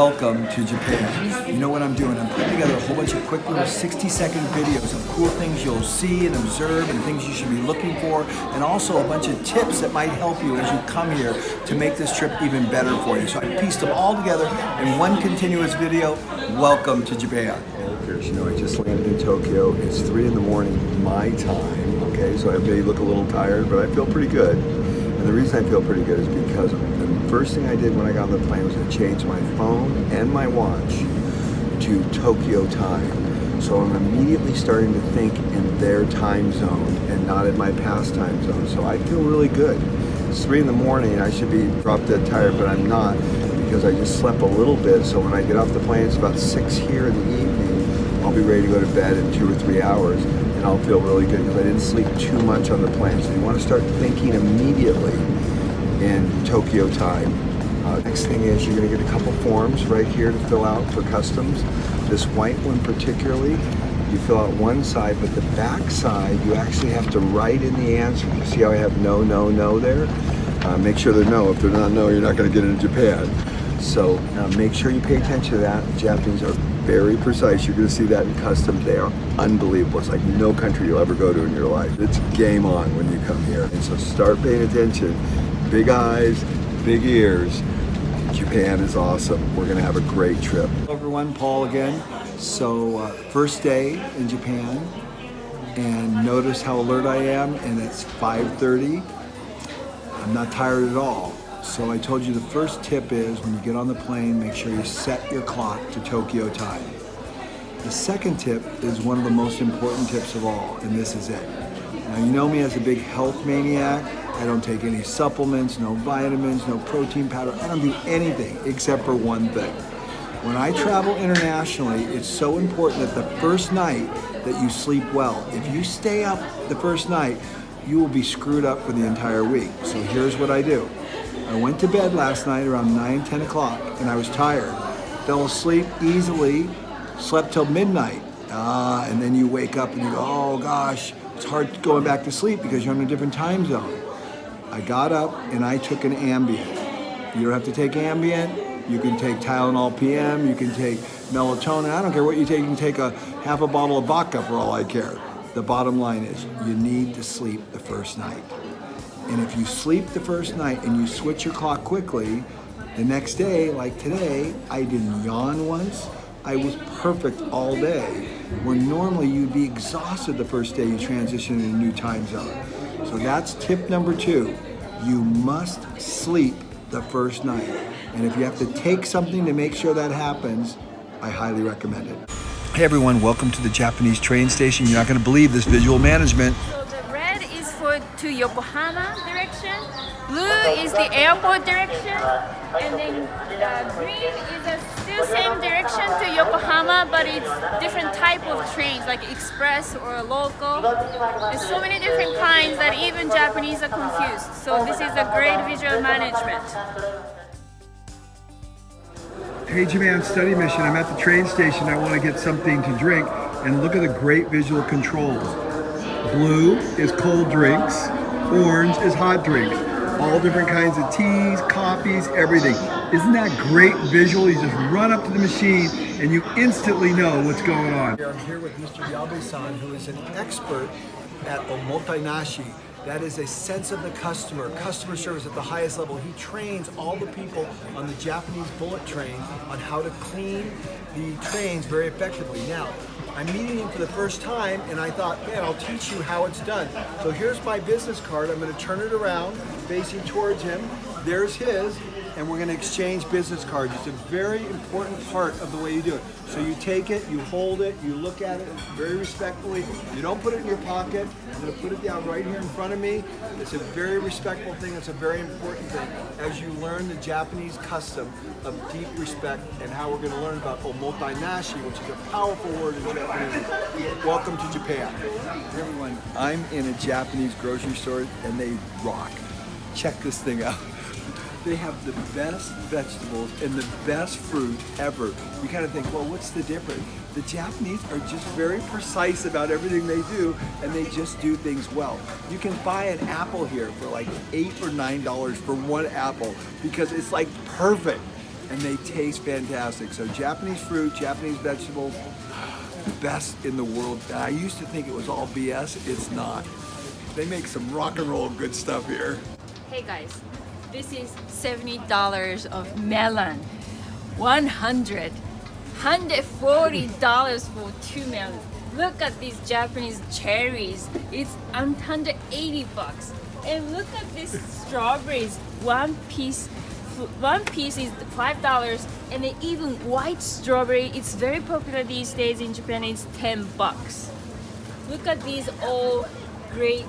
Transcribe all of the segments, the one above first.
welcome to Japan. You know what I'm doing? I'm putting together a whole bunch of quick little 60-second videos of cool things you'll see and observe and things you should be looking for, and also a bunch of tips that might help you as you come here to make this trip even better for you. So I pieced them all together in one continuous video. Welcome to Japan. Akers, you know, I just landed in Tokyo. It's 3 in the morning my time, okay? So I may look a little tired, but I feel pretty good. And the reason I feel pretty good is because the first thing I did when I got on the plane was to change my phone and my watch to Tokyo time. So I'm immediately starting to think in their time zone and not in my past time zone. So I feel really good. It's 3 in the morning and I should be drop dead tired, but I'm not because I just slept a little bit. So when I get off the plane, it's about 6 here in the evening. I'll be ready to go to bed in 2 or 3 hours. And I'll feel really good because I didn't sleep too much on the plane. So you want to start thinking immediately in Tokyo time. Next thing is you're going to get a couple forms right here to fill out for customs. This white one particularly, you fill out one side, but the back side you actually have to write in the answer. You see how I have no, no, no there? Make sure they're no. If they're not no, you're not going to get into Japan. So make sure you pay attention to that. The Japanese are very precise. You're going to see that in customs. They are unbelievable. It's like no country you'll ever go to in your life. It's game on when you come here. And so start paying attention. Big eyes, big ears. Japan is awesome. We're going to have a great trip. Hello everyone, Paul again. So first day in Japan, and notice how alert I am, and it's 5:30. I'm not tired at all. So I told you the first tip is when you get on the plane, make sure you set your clock to Tokyo time. The second tip is one of the most important tips of all, and this is it. Now you know me as a big health maniac. I don't take any supplements, no vitamins, no protein powder. I don't do anything except for one thing. When I travel internationally, it's so important that the first night that you sleep well. If you stay up the first night, you will be screwed up for the entire week. So here's what I do. I went to bed last night around 9, 10 o'clock and I was tired. Fell asleep easily, slept till midnight. And then you wake up and you go, oh gosh, it's hard going back to sleep because you're in a different time zone. I got up and I took an Ambien. You don't have to take Ambien. You can take Tylenol PM, you can take melatonin. I don't care what you take. You can take half a bottle of vodka for all I care. The bottom line is you need to sleep the first night. And if you sleep the first night and you switch your clock quickly, the next day, like today, I didn't yawn once. I was perfect all day. Where normally you'd be exhausted the first day you transition in a new time zone. So that's tip number 2. You must sleep the first night. And if you have to take something to make sure that happens, I highly recommend it. Hey everyone, welcome to the Japanese train station. You're not going to believe this visual management. To Yokohama direction, blue is the airport direction, and then green is still same direction to Yokohama, but it's different type of trains like express or local. There's so many different kinds that even Japanese are confused. So this is a great visual management. Hey Japan study mission, I'm at the train station. I want to get something to drink, and look at the great visual controls. Blue is cold drinks, orange is hot drinks. All different kinds of teas, coffees, everything. Isn't that great visual? You just run up to the machine and you instantly know what's going on. I'm here with Mr. Yabe-san, who is an expert at omotenashi. That is a sense of the customer service at the highest level. He trains all the people on the Japanese bullet train on how to clean the trains very effectively. Now, I'm meeting him for the first time and I thought, man, I'll teach you how it's done. So here's my business card. I'm going to turn it around, facing towards him. There's his, and we're going to exchange business cards. It's a very important part of the way you do it. So you take it, you hold it, you look at it very respectfully. You don't put it in your pocket. I'm going to put it down right here in front of me. It's a very respectful thing. It's a very important thing as you learn the Japanese custom of deep respect and how we're going to learn about omotenashi, which is a powerful word in Japanese. Welcome to Japan. Everyone, I'm in a Japanese grocery store and they rock. Check this thing out. They have the best vegetables and the best fruit ever. You kind of think, well, what's the difference? The Japanese are just very precise about everything they do, and they just do things well. You can buy an apple here for like $8 or $9 for one apple because it's like perfect. and they taste fantastic. So Japanese fruit, Japanese vegetables, the best in the world. I used to think it was all BS. It's not. They make some rock and roll good stuff here. Hey guys, this is $70 of melon. $140 for 2 melons. Look at these Japanese cherries. It's $180. And look at these strawberries. One piece is $5, and then even white strawberry, it's very popular these days in Japan. It's $10. Look at these all great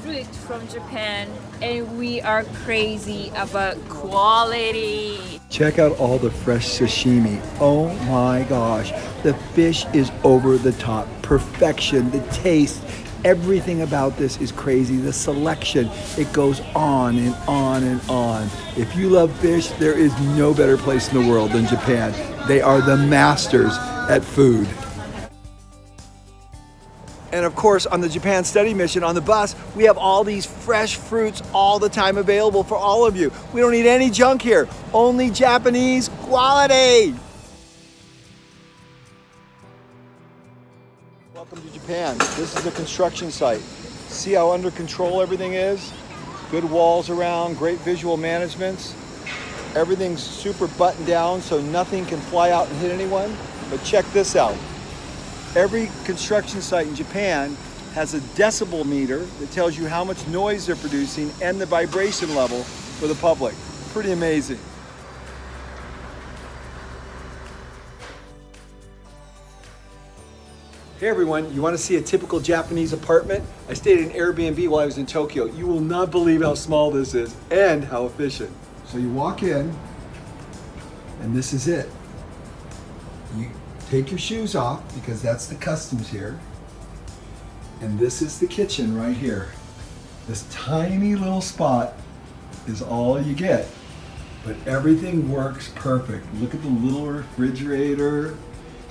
fruit from Japan, and we are crazy about quality. Check out all the fresh sashimi. Oh my gosh, the fish is over the top. Perfection, the taste, everything about this is crazy. The selection, it goes on and on and on. If you love fish, there is no better place in the world than Japan. They are the masters at food. And of course, on the Japan Study Mission, on the bus, we have all these fresh fruits all the time available for all of you. We don't need any junk here, only Japanese quality. Welcome to Japan. This is the construction site. See how under control everything is? Good walls around, great visual management. Everything's super buttoned down so nothing can fly out and hit anyone. But check this out. Every construction site in Japan has a decibel meter that tells you how much noise they're producing and the vibration level for the public. Pretty amazing. Hey everyone, you want to see a typical Japanese apartment? I stayed in an Airbnb while I was in Tokyo. You will not believe how small this is and how efficient. So you walk in, and this is it. You take your shoes off because that's the customs here. And this is the kitchen right here. This tiny little spot is all you get, but everything works perfect. Look at the little refrigerator.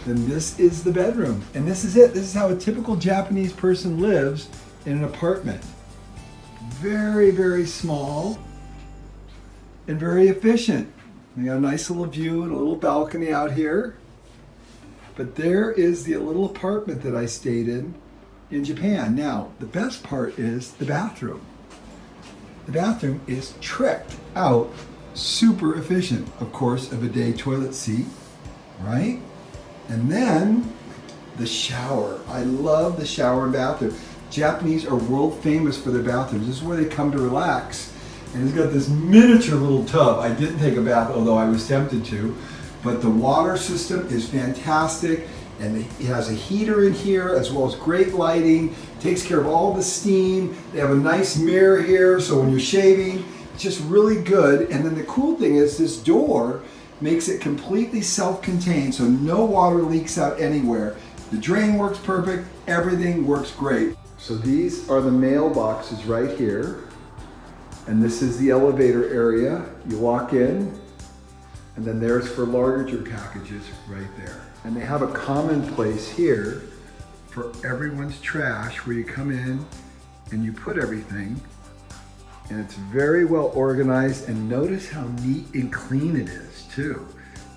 Then this is the bedroom, and this is it. This is how a typical Japanese person lives in an apartment. Very, very small and very efficient. We got a nice little view and a little balcony out here. But there is the little apartment that I stayed in Japan. Now, the best part is the bathroom. The bathroom is tricked out, super efficient. Of course, a bidet toilet seat, right? And then the shower. I love the shower and bathroom. Japanese are world famous for their bathrooms. This is where they come to relax. And it's got this miniature little tub. I didn't take a bath, although I was tempted to. But the water system is fantastic, and it has a heater in here as well as great lighting. Takes care of all the steam. They have a nice mirror here, so when you're shaving, it's just really good. And then the cool thing is this door makes it completely self-contained, so no water leaks out anywhere. The drain works perfect, everything works great. So these are the mailboxes right here, and this is the elevator area. You walk in, and then there's for larger packages right there. And they have a common place here for everyone's trash where you come in and you put everything, and it's very well organized, and notice how neat and clean it is too.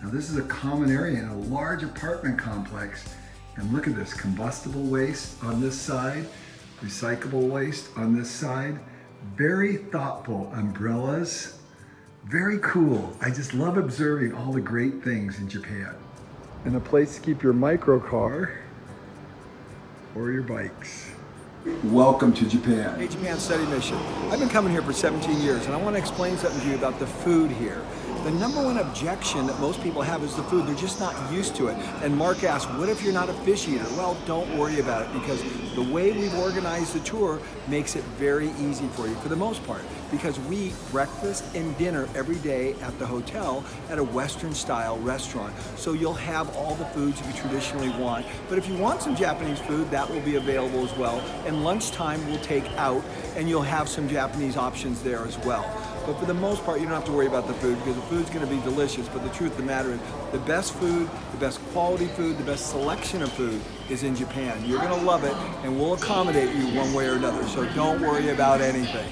Now this is a common area in a large apartment complex, and look at this, combustible waste on this side, recyclable waste on this side. Very thoughtful umbrellas. Very cool. I just love observing all the great things in Japan. And a place to keep your micro car or your bikes. Welcome to Japan. Hey, Japan Study Mission. I've been coming here for 17 years, and I want to explain something to you about the food here. The number one objection that most people have is the food. They're just not used to it. And Mark asked, what if you're not a fish eater? Well, don't worry about it, because the way we've organized the tour makes it very easy for you for the most part, because we eat breakfast and dinner every day at the hotel at a Western style restaurant. So you'll have all the foods you traditionally want. But if you want some Japanese food, that will be available as well. And lunchtime we'll take out, and you'll have some Japanese options there as well. But for the most part, you don't have to worry about the food, because the food's going to be delicious. But the truth of the matter is, the best food, the best quality food, the best selection of food is in Japan. You're going to love it, and we'll accommodate you one way or another. So don't worry about anything.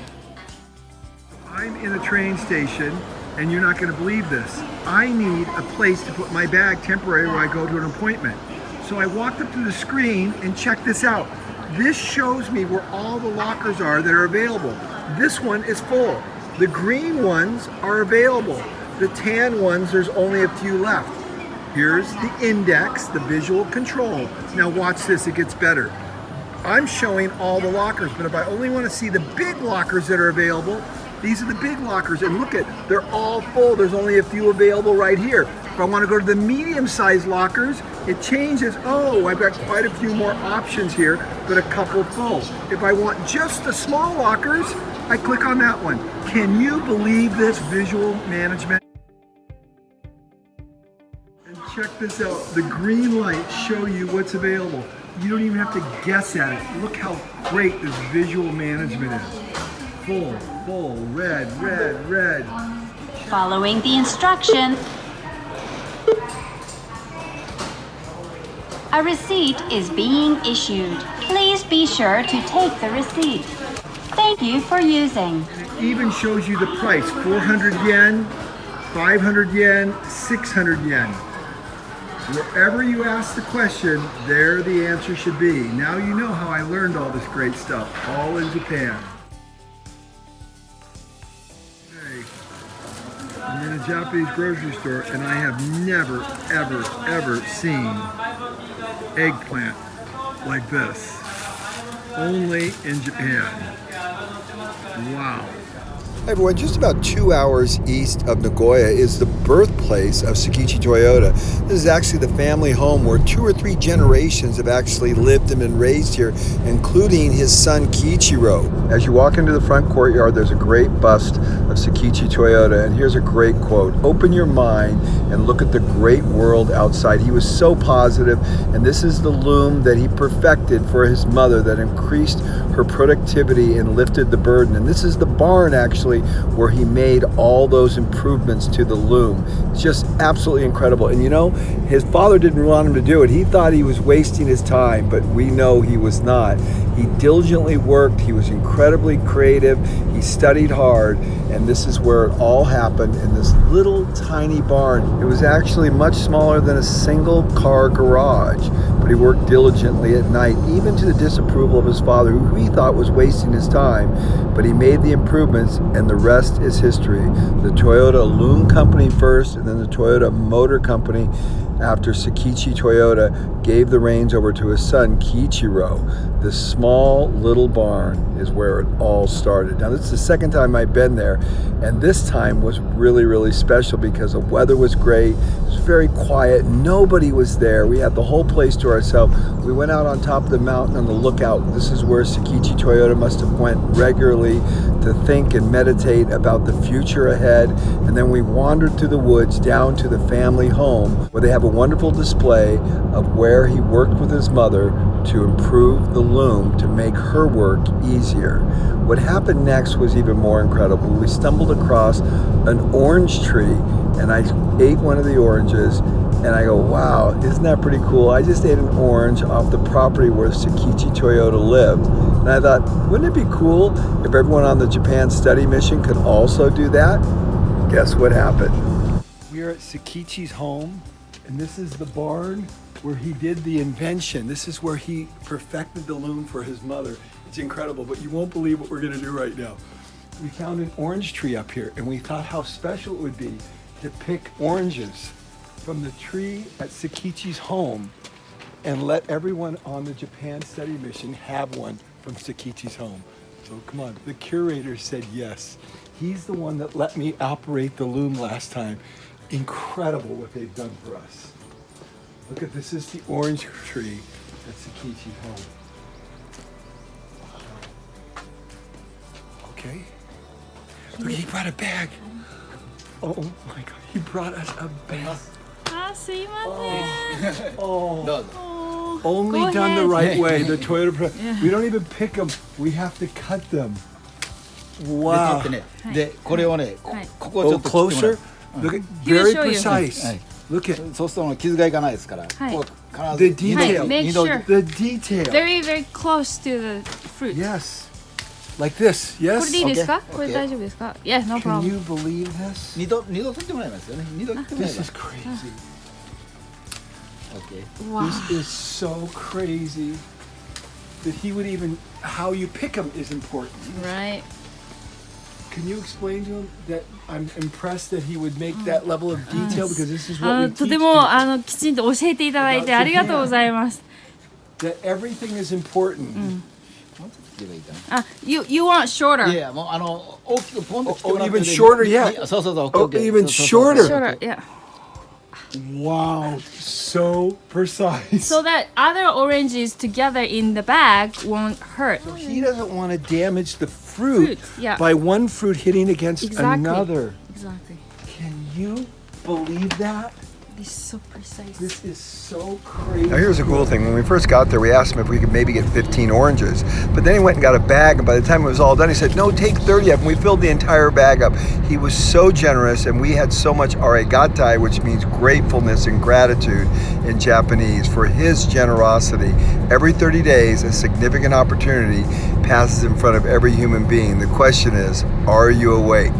I'm in a train station, and you're not going to believe this. I need a place to put my bag temporary where I go to an appointment. So I walked up to the screen and checked this out. This shows me where all the lockers are that are available. This one is full. The green ones are available. The tan ones, there's only a few left. Here's the index, the visual control. Now watch this, it gets better. I'm showing all the lockers, but if I only want to see the big lockers that are available, these are the big lockers, and look at, they're all full. There's only a few available right here. If I want to go to the medium-sized lockers, it changes. Oh, I've got quite a few more options here, but a couple full. If I want just the small lockers, I click on that one. Can you believe this visual management? And check this out. The green lights show you what's available. You don't even have to guess at it. Look how great this visual management is. Full, red, red, red. Following the instruction. A receipt is being issued. Please be sure to take the receipt. Thank you for using. It even shows you the price, 400 yen, 500 yen, 600 yen. Wherever you ask the question, there the answer should be. Now you know how I learned all this great stuff, all in Japan. Okay. I'm in a Japanese grocery store and I have never, ever seen eggplant like this. Only in Japan. Wow. Hey everyone, just about 2 hours east of Nagoya is the birthplace of Sakichi Toyota. This is actually the family home where 2 or 3 generations have actually lived and been raised here, including his son Kiichiro. As you walk into the front courtyard, there's a great bust of Sakichi Toyota, and here's a great quote: "Open your mind and look at the great world outside." He was so positive, and this is the loom that he perfected for his mother that increased her productivity and lifted the burden. And this is the barn actually where he made all those improvements to the loom. It's just absolutely incredible. And you know, his father didn't want him to do it. He thought he was wasting his time, but we know he was not. He diligently worked. He was incredibly creative. He studied hard, and this is where it all happened, in this little tiny barn. It was actually much smaller than a single car garage, but he worked diligently at night, even to the disapproval of his father, who he thought was wasting his time. But he made the improvements, and the rest is history. The Toyota Loom Company first, and then the Toyota Motor Company after Sakichi Toyota gave the reins over to his son Kiichiro. This small little barn is where it all started. Now this is the second time I've been there, and this time was really, really special because the weather was great. It was very quiet. Nobody was there. We had the whole place to ourselves. We went out on top of the mountain on the lookout. This is where Sakichi Toyota must have went regularly to think and meditate about the future ahead. And then we wandered through the woods down to the family home, where they have a wonderful display of where he worked with his mother to improve the loom to make her work easier. What happened next was even more incredible. We stumbled across an orange tree, and I ate one of the oranges, and I go, wow, isn't that pretty cool? I just ate an orange off the property where Sakichi Toyota lived. And I thought, wouldn't it be cool if everyone on the Japan study mission could also do that? Guess what happened? We're at Sakichi's home, and this is the barn where he did the invention. This is where he perfected the loom for his mother. It's incredible, but you won't believe what we're gonna do right now. We found an orange tree up here, and we thought how special it would be to pick oranges from the tree at Sakichi's home and let everyone on the Japan study mission have one from Sakichi's home. So come on, the curator said yes. He's the one that let me operate the loom last time. Incredible what they've done for us. Look at this, is the orange tree at Sakichi's home. Okay. Look, he brought a bag. Oh my God, he brought us a bag. Oh, only Go done the ahead. right way. The Toyota, we don't even pick them. We have to cut them. Wow. で、これをね、ここをちょ Oh, っと切ってもら closer? う。 Look at, He'll very show you. precise. はい。 Look at そうすると傷がいかないですから。はいこう必ず the detail. Make 二度 sure. The detail. Very, very close to the fruit. Yes. Like this, これ yes? でいいですか？ Okay. これ大丈夫ですか？ Yeah, no Can problem. you believe this? 二度取ってもらいますよね。二度切ってもらえ This ば is crazy. Okay. Wow. This is so crazy that he would even, how you pick them is important. Right. Can you explain to him that I'm impressed that he would make that level of detail because this is あ what の we と teach ても people. きちんと教えていただいてありがとうございます。 That everything is important. もうちょっと切ればいいかな。あ、you want shorter? いやもう大きくポンと切ってもらって even shorter, yeah. そうそうそう。Oh, OK even そうそうそう shorter. Shorter, yeah. Wow, so precise. So that other oranges together in the bag won't hurt. He doesn't want to damage the fruit Fruit, yeah. by one fruit hitting against Exactly. another. Exactly. Can you believe that? This is so precise. This is so crazy. Now here's a cool thing. When we first got there, we asked him if we could maybe get 15 oranges. But then he went and got a bag, and by the time it was all done, he said, no, take 30 of them. We filled the entire bag up. He was so generous, and we had so much arigatai, which means gratefulness and gratitude in Japanese, for his generosity. Every 30 days, a significant opportunity passes in front of every human being. The question is, are you awake?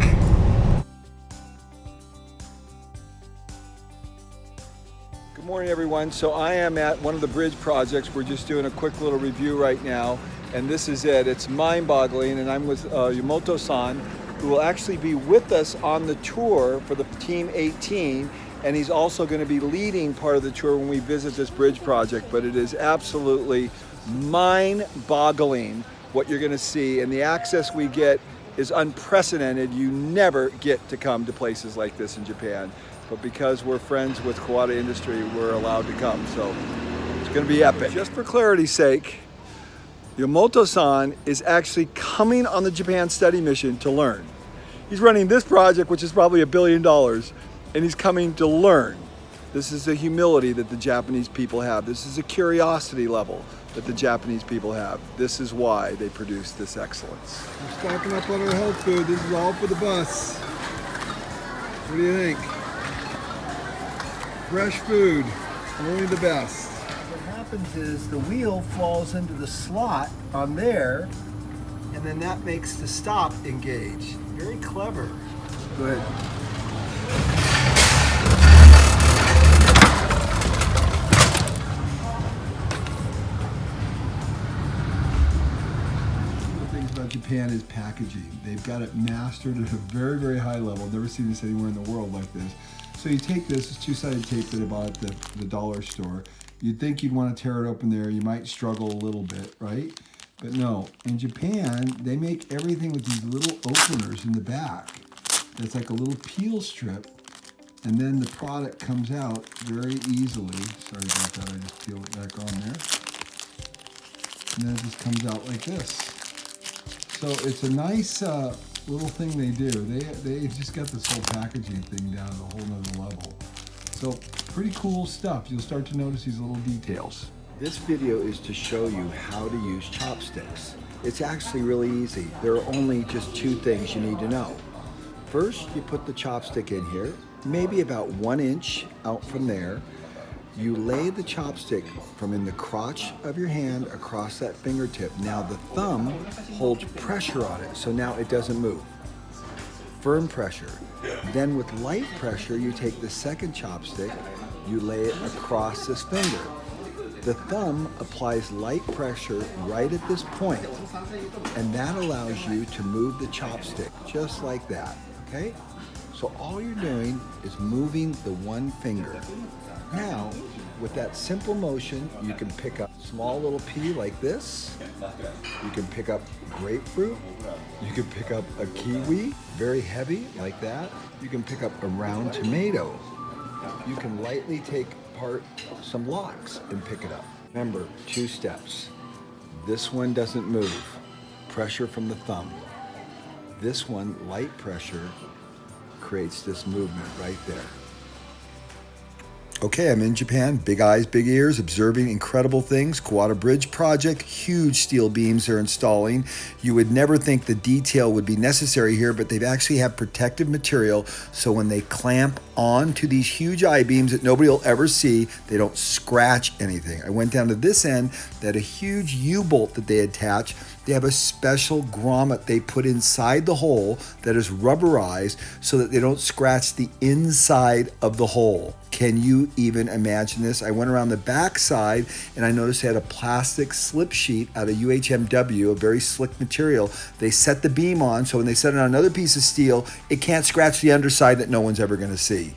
Good morning, everyone. So I am at one of the bridge projects. We're just doing a quick little review right now, and this is it. It's mind-boggling, and I'm with Yumoto-san, who will actually be with us on the tour for the Team 18, and he's also going to be leading part of the tour when we visit this bridge project. But it is absolutely mind-boggling what you're going to see, and the access we get is unprecedented. You never get to come to places like this in Japan. But because we're friends with Kawada Industry, we're allowed to come. So it's going to be epic. Just for clarity's sake, Yumoto-san is actually coming on the Japan study mission to learn. He's running this project, which is probably $1 billion, and he's coming to learn. This is the humility that the Japanese people have. This is a curiosity level that the Japanese people have. This is why they produce this excellence. We're stocking up on our health food. This is all for the bus. What do you think? Fresh food, only the best. What happens is the wheel falls into the slot on there, and then that makes the stop engage. Very clever. Go ahead. Japan is packaging. They've got it mastered at a very, very high level. Never seen this anywhere in the world like this. So you take this, it's two-sided tape that I bought at the dollar store. You'd think you'd want to tear it open there. You might struggle a little bit, right? But no, in Japan, they make everything with these little openers in the back. That's like a little peel strip. And then the product comes out very easily. Sorry about that, I just peeled it back on there. And then it just comes out like this. So it's a nice little thing they do. They just got this whole packaging thing down to a whole nother level. So pretty cool stuff. You'll start to notice these little details. This video is to show you how to use chopsticks. It's actually really easy. There are only just two things you need to know. First, you put the chopstick in here, maybe about 1 inch out from there. You lay the chopstick from in the crotch of your hand across that fingertip. Now the thumb holds pressure on it, so now it doesn't move. Firm pressure. Then with light pressure, you take the second chopstick, you lay it across this finger. The thumb applies light pressure right at this point, and that allows you to move the chopstick just like that, okay? So all you're doing is moving the one finger. Now, with that simple motion, you can pick up small little pea like this. You can pick up grapefruit. You can pick up a kiwi, very heavy like that. You can pick up a round tomato. You can lightly take apart some locks and pick it up. Remember, 2 steps. This one doesn't move. Pressure from the thumb. This one, light pressure, creates this movement right there. Okay, I'm in Japan. Big eyes, big ears, observing incredible things. Kawada Bridge project, huge steel beams they're installing. You would never think the detail would be necessary here, but they actually have protective material so when they clamp onto these huge I-beams that nobody will ever see, they don't scratch anything. I went down to this end, they had a huge U-bolt that they attach. They have a special grommet they put inside the hole that is rubberized so that they don't scratch the inside of the hole. Can you even imagine this? I went around the back side and I noticed they had a plastic slip sheet out of UHMW, a very slick material. They set the beam on, so when they set it on another piece of steel, it can't scratch the underside that no one's ever gonna see.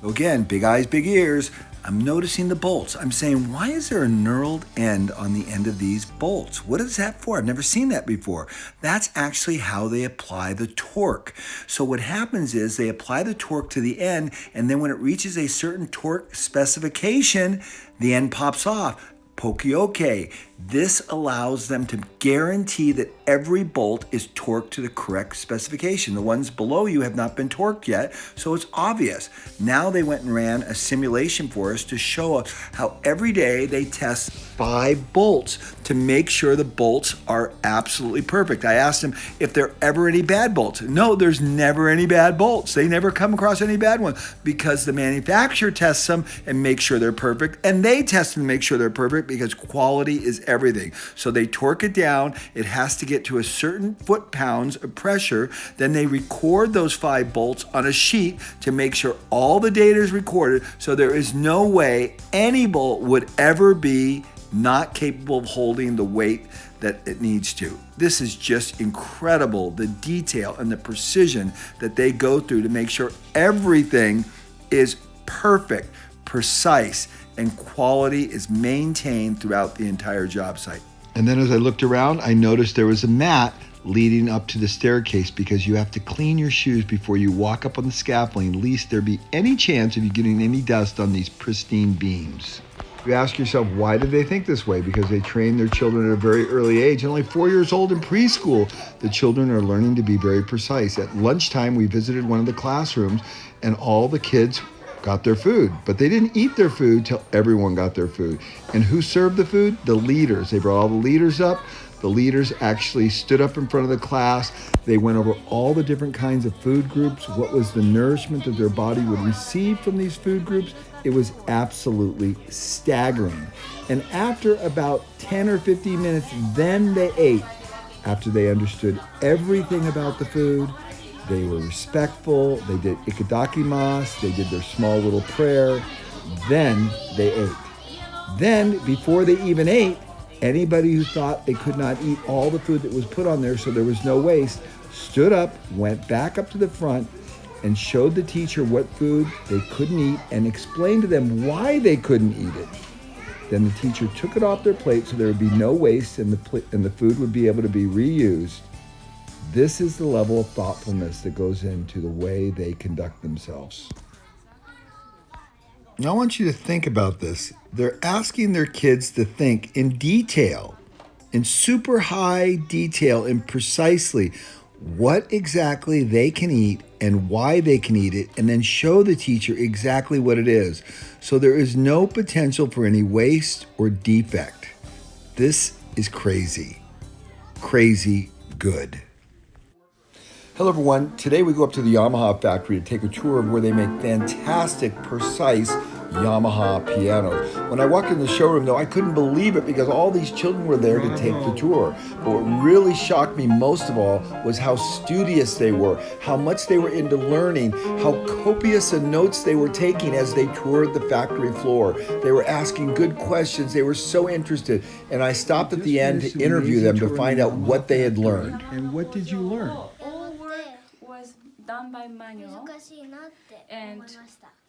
Again, big eyes, big ears. I'm noticing the bolts. I'm saying, why is there a knurled end on the end of these bolts? What is that for? I've never seen that before. That's actually how they apply the torque. So what happens is they apply the torque to the end, and then when it reaches a certain torque specification, the end pops off. Pokioke. This allows them to guarantee that every bolt is torqued to the correct specification. The ones below you have not been torqued yet, so it's obvious. Now they went and ran a simulation for us to show us how every day they test 5 bolts to make sure the bolts are absolutely perfect. I asked them if there are ever any bad bolts. No, there's never any bad bolts. They never come across any bad ones because the manufacturer tests them and makes sure they're perfect, and they test them and make sure they're perfect because quality is everything. So they torque it down. It has to get to a certain foot-pounds of pressure. Then they record those 5 bolts on a sheet to make sure all the data is recorded. So there is no way any bolt would ever be not capable of holding the weight that it needs to. This is just incredible, the detail and the precision that they go through to make sure everything is perfect, precise, and quality is maintained throughout the entire job site. And then as I looked around, I noticed there was a mat leading up to the staircase because you have to clean your shoes before you walk up on the scaffolding, lest there be any chance of you getting any dust on these pristine beams. You ask yourself, why did they think this way? Because they train their children at a very early age. And only 4 years old in preschool, the children are learning to be very precise. At lunchtime, we visited one of the classrooms and all the kids got their food, but they didn't eat their food till everyone got their food. And who served the food? The leaders. They brought all the leaders up. The leaders actually stood up in front of the class. They went over all the different kinds of food groups, what was the nourishment that their body would receive from these food groups. It was absolutely staggering. And after about 10 or 15 minutes, then they ate. After they understood everything about the food, they were respectful, they did ikadakimasu, they did their small little prayer, then they ate. Then, before they even ate, anybody who thought they could not eat all the food that was put on there so there was no waste, stood up, went back up to the front, and showed the teacher what food they couldn't eat and explained to them why they couldn't eat it. Then the teacher took it off their plate so there would be no waste and the food would be able to be reused. This is the level of thoughtfulness that goes into the way they conduct themselves. Now I want you to think about this. They're asking their kids to think in detail, in super high detail and precisely what exactly they can eat and why they can eat it, and then show the teacher exactly what it is. So there is no potential for any waste or defect. This is crazy. Crazy good. Hello everyone, today we go up to the Yamaha factory to take a tour of where they make fantastic, precise Yamaha pianos. When I walked in the showroom though, I couldn't believe it because all these children were there to take the tour. But what really shocked me most of all was how studious they were, how much they were into learning, how copious of notes they were taking as they toured the factory floor. They were asking good questions, they were so interested, and I stopped at the end to interview them to find out what they had learned. And what did you learn? Was done by manual, and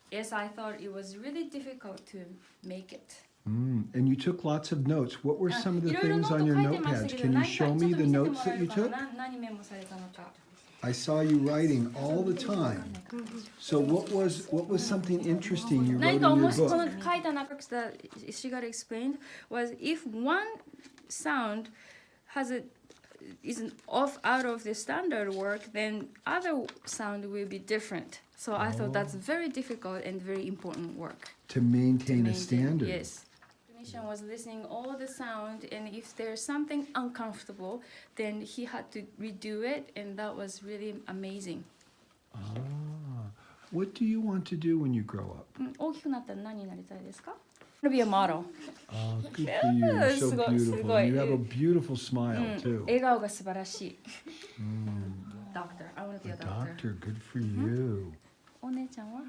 yes, I thought it was really difficult to make it. And you took lots of notes. What were some of the things on your notepads? Can you show me the notes that you took? I saw you writing all the time. So what was something interesting you wrote in your book? That Shigara explained was if one sound has a isn't out of the standard work, then other sound will be different. So I thought that's very difficult and very important work. To maintain a standard. Yes. The technician was listening all the sound, and if there's something uncomfortable, then he had to redo it, and that was really amazing. What do you want to do when you grow up? 大きくなったら何になりたいですか? To be a model. Oh, good for you. You're so すごい、 beautiful. すごい。 You have a beautiful smile, too. 笑顔が素晴らしい。Doctor. I want to be a doctor. Doctor, good for you. お姉ちゃんは?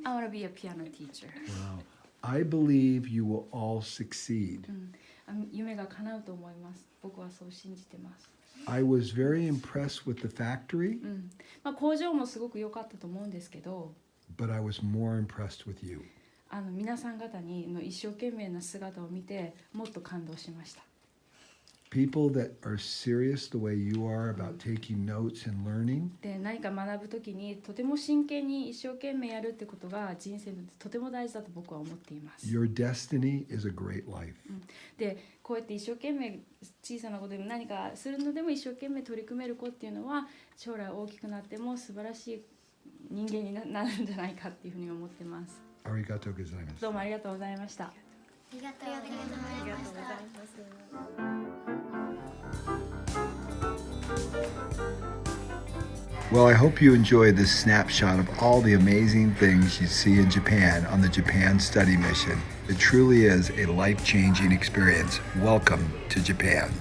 I want to be a piano teacher. Wow. I believe you will all succeed. 夢が叶うと思います。僕はそう信じてます。I was very impressed with the factory, 工場もすごく良かったと思うんですけど、 but I was more impressed with you. 皆さん方の一生懸命な姿を見てもっと感動しました。 People that are serious the way you are about taking notes and learning, で、何か学ぶときにとても真剣に一生懸命やるってことが人生でとても大事だと僕は思っています。 your destiny is a great life. で、こうやって一生懸命小さなことでも何かするのでも一生懸命取り組める子っていうのは将来大きくなっても素晴らしい人間になるんじゃないかっていうふうに思ってます。Arigatou gozaimasu. どうもありがとうございました。ありがとうございます。Well, I hope you enjoyed this snapshot of all the amazing things you see in Japan on the Japan Study Mission. It truly is a life-changing experience. Welcome to Japan.